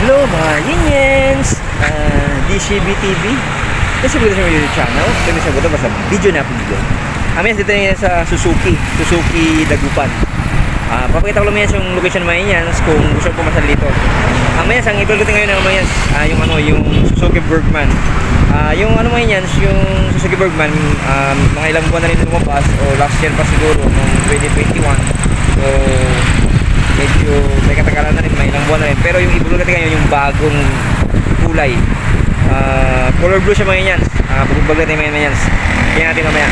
Hello mga Yingyens! DCB TV. Kasi po sa YouTube channel. Kami sa buto sa video na upload. Amin dito na sa Suzuki Dagupan. Papakita ko lang yan yung location ng Mayans kung gusto ko pumasal dito. Mayans, ang i-vlog ngayon ng Mayans, yung Suzuki Bergman. Yung Mayans, yung Suzuki Bergman, mga ilang buwan na rin lumabas o last year pa siguro noong 2021. So medyo may katagalan na rin, may ilang buwan na rin. Pero yung i-vlog natin ngayon, yung bagong kulay. Color blue siya mga yan. Pag-vlog natin mga yan. Kaya natin mamaya.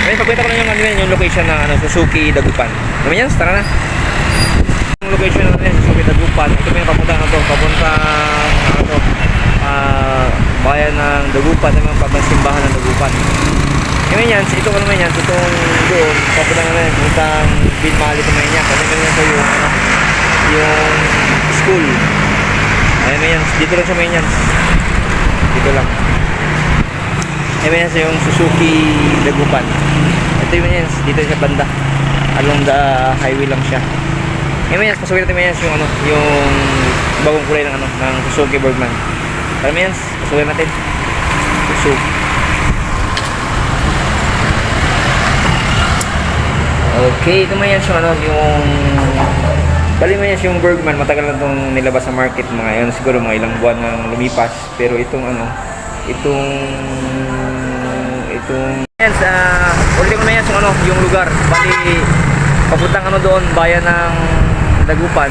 Ngayon, pagpunta ko lang yung location na Suzuki Dagupan. Mga yan, tara na. Yung location na Suzuki Dagupan. Ito may papunta bayan ng Dagupan, ng mga simbahan ng Dagupan. Ngayon yan, ito ko naman yan, itong doon, papunta naman, puntang Binmali ito mga yan. Kasi ganyan ito yung school. Ayun yan, dito lang siya mga yan. Dito lang. Ayun yan yung Suzuki Dagupan. Ito yung yan, dito sa banda. Along the highway lang siya. Ayun yan, pasukin natin mga yan yung bagong kulay ng Suzuki Bergman. Alam mo yan, pasukin natin. Suzuki. Okay, ito man yan yung bali man yan yung Bergman, matagal na itong nilabas sa market mga yan, siguro mga ilang buwan nang lumipas. Pero itong yan sa ulit ko na yan yung lugar, bali papuntang doon, bayan ng Dagupan.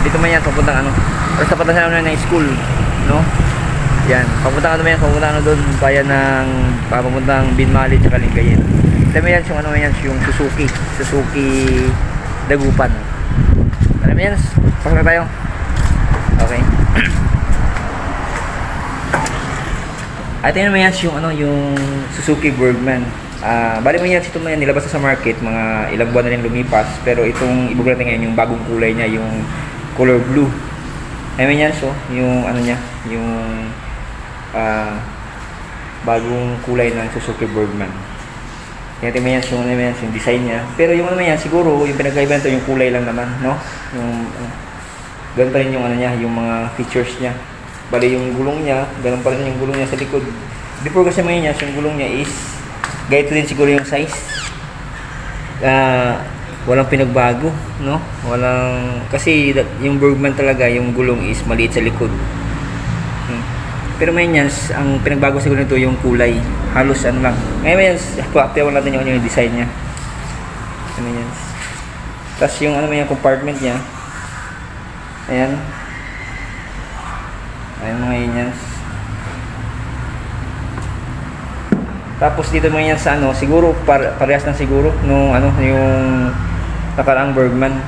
Dito man yan, papuntang pero sa patasan na ng school, no? Yan, papuntang doon, bayan ng papuntang Binmali tsaka Lingayen. Alam mo yan yung Suzuki Dagupan. Alam mo yan, pasok na tayo. Okay. Ito yun naman yung Suzuki Bergman. Bali mo yan, ito man yan, nilabas sa market, mga ilang buwan na rin lumipas. Pero itong ibig natin ngayon, yung bagong kulay niya, yung color blue. Alam mo yan, yung yung bagong kulay ng Suzuki Bergman. Tingnan mo yan yung design niya. Pero yung yan, siguro, yung pinagkaiba nito, yung kulay lang naman, no? Yung, ganun pa rin yung yung mga features niya. Bali yung gulong niya, ganun pa rin yung gulong niya sa likod. Before kasi may niya, yung gulong niya is, ganito din siguro yung size. Walang pinagbago, no? Kasi yung Bergman talaga, yung gulong is maliit sa likod. Pero may yan, ang pinagbago siguro nito yung kulay. Halos lang. Ngayon may yan, pa-updatewan natin yung design niya. Ano yan. Tapos yung yung compartment niya. Ayan. Ayan mga yan. Tapos dito mga yan sa siguro parehas lang siguro nung yung nakaraang Bergman.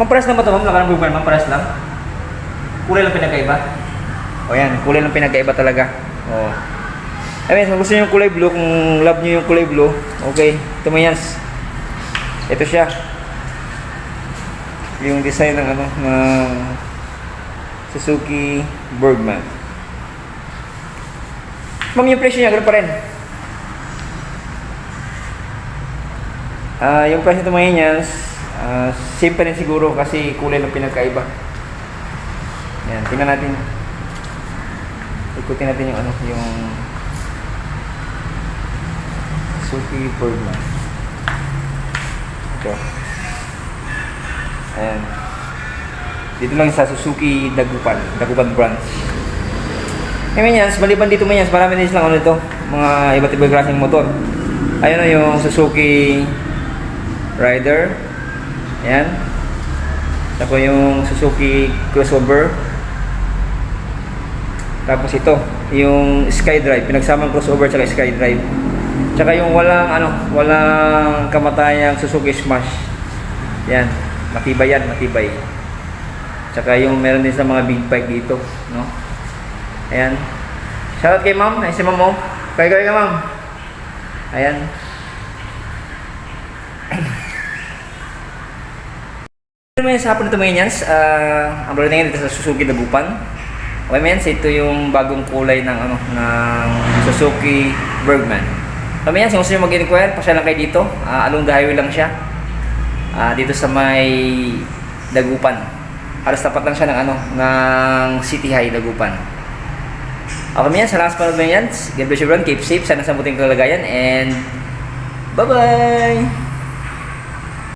Maparehas lang ba ito ma'am? Nakaraang Bergman, maparehas lang? Kulay lang pinagkaiba. O yan, kulay lang pinagkaiba talaga. O. I mean, kung gusto nyo yung kulay blue, kung love nyo yung kulay blue, okay, ito mo yan. Ito siya. Yung design ng Suzuki Bergman. Ma'am, yung presyo niya, ganoon pa rin. Yung price nito mga yan, same pa rin siguro kasi kulay lang pinagkaiba. Yan, tingnan natin. Ikutin natin yung Suzuki Bergman. Ito. Ayan. Dito lang sa Suzuki Dagupan branch. Ngayon yan, maliban dito man yan, marami din silang ito, mga iba't ibang klaseng motor. Ayun yung Suzuki Rider. Ayan. Tapos yung Suzuki Crossover. Tapos ito, yung SkyDrive, pinagsamang crossover tsaka SkyDrive. Tsaka yung walang kamatayang Suzuki Smash. Yan, matibay yan, matibay. Tsaka yung meron din sa mga big bike dito, no? Ayan. Shoutout kay ma'am, ay si ma'am mo. Kaya ka ma'am. Ayan. Ano yung sa hapon nito mga yans? Ang brand ngayon dito sa Suzuki Dagupan. Okay men, ito yung bagong kulay ng Suzuki Bergman. Kami yan, kung gusto nyo mag-inquire, pasya lang kayo dito. Along the highway lang siya. Dito sa may Dagupan. Halos tapat lang siya ng ng City High, Dagupan. Okay, yan. Salamat sa panood mo yan. God bless you everyone. Keep safe. Sana sa buting kalagayan. And bye-bye!